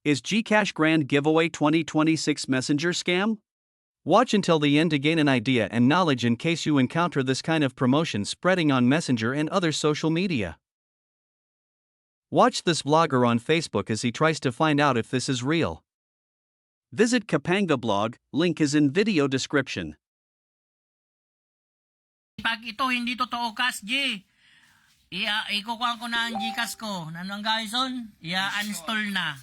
Is GCash Grand Giveaway 2026 Messenger scam? Watch until the end to gain an idea and knowledge in case you encounter this kind of promotion spreading on Messenger and other social media. Watch this vlogger on Facebook as he tries to find out if this is real. Visit Kapanga blog, link is in video description. Pag ito hindi totoo, Cash G, ikukuha ko na ang GCash ko. Nanong gayson? Uninstall na.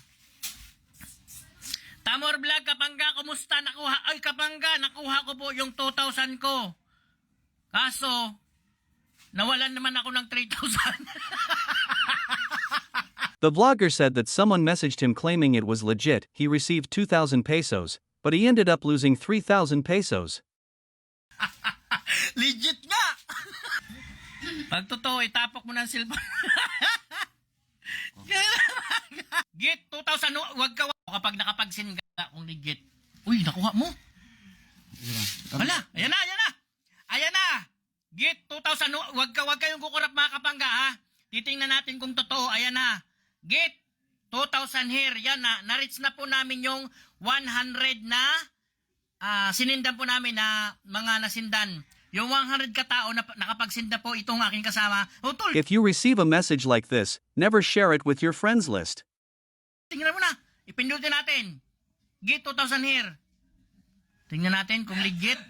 Tamor Vlog, Kapangga, kumusta? Nakuha ko po yung 2,000 ko. Kaso, nawalan naman ako ng 3,000. The vlogger said that someone messaged him claiming it was legit. He received 2,000 pesos, but he ended up losing 3,000 pesos. Legit nga! Pag totoo, itapok mo ng cellphone. Git, 2,000, wag ka. Kapag nakapag-send ka kung legit. Uy, nakuha mo. Wala, ayan na. Git, 2,000, wag kayong kukurap mga Kapangga, ha. Titingnan natin kung totoo, ayan na. Git, 2,000 here, yan na. Na-reach na po namin yung 100 na sinindan po namin na mga nasindan. Yung 100 katao na nakapagsinda po itong aking kasama. If you receive a message like this, never share it with your friends list. Tingnan mo na. Ipindutin natin. Git 2,000 here. Tingnan natin kung legit.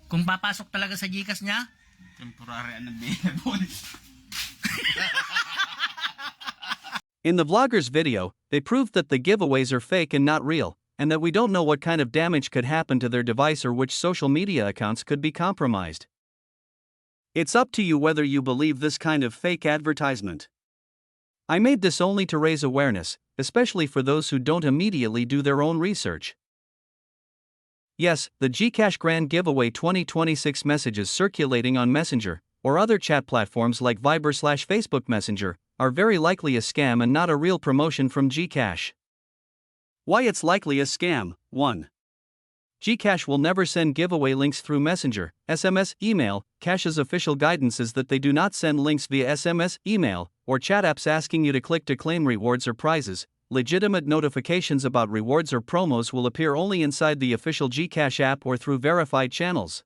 Kung papasok talaga sa GCash niya. Temporary unavailable. In the vlogger's video, they proved that the giveaways are fake and not real, and that we don't know what kind of damage could happen to their device or which social media accounts could be compromised. It's up to you whether you believe this kind of fake advertisement. I made this only to raise awareness, especially for those who don't immediately do their own research. Yes, the GCash Grand Giveaway 2026 messages circulating on Messenger, or other chat platforms like Viber/Facebook Messenger, are very likely a scam and not a real promotion from GCash. Why it's likely a scam? 1. GCash will never send giveaway links through Messenger, SMS, email. Cash's official guidance is that they do not send links via SMS, email, or chat apps asking you to click to claim rewards or prizes. Legitimate notifications about rewards or promos will appear only inside the official GCash app or through verified channels.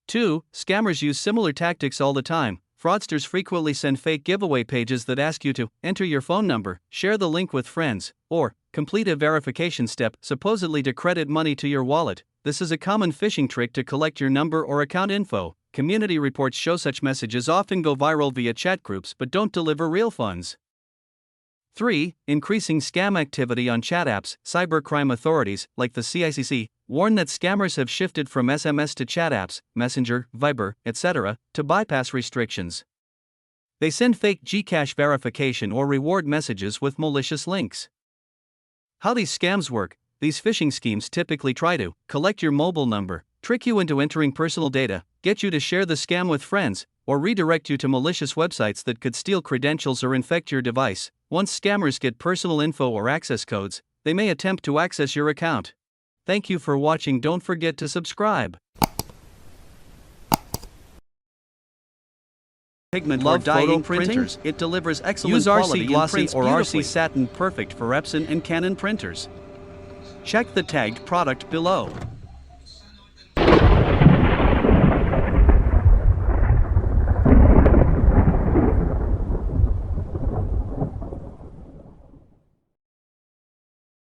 2. Scammers use similar tactics all the time. Fraudsters frequently send fake giveaway pages that ask you to enter your phone number, share the link with friends, or complete a verification step supposedly to credit money to your wallet. This is a common phishing trick to collect your number or account info. Community reports show such messages often go viral via chat groups but don't deliver real funds. 3. Increasing scam activity on chat apps. Cybercrime authorities, like the CICC, warn that scammers have shifted from SMS to chat apps, Messenger, Viber, etc., to bypass restrictions. They send fake GCash verification or reward messages with malicious links. How these scams work? These phishing schemes typically try to collect your mobile number, trick you into entering personal data, get you to share the scam with friends, or redirect you to malicious websites that could steal credentials or infect your device. Once scammers get personal info or access codes, they may attempt to access your account. Thank you for watching. Don't forget to subscribe. Pigment or dyeing printers. It delivers excellent quality glossy or RC satin, perfect for Epson and Canon printers. Check the tagged product below.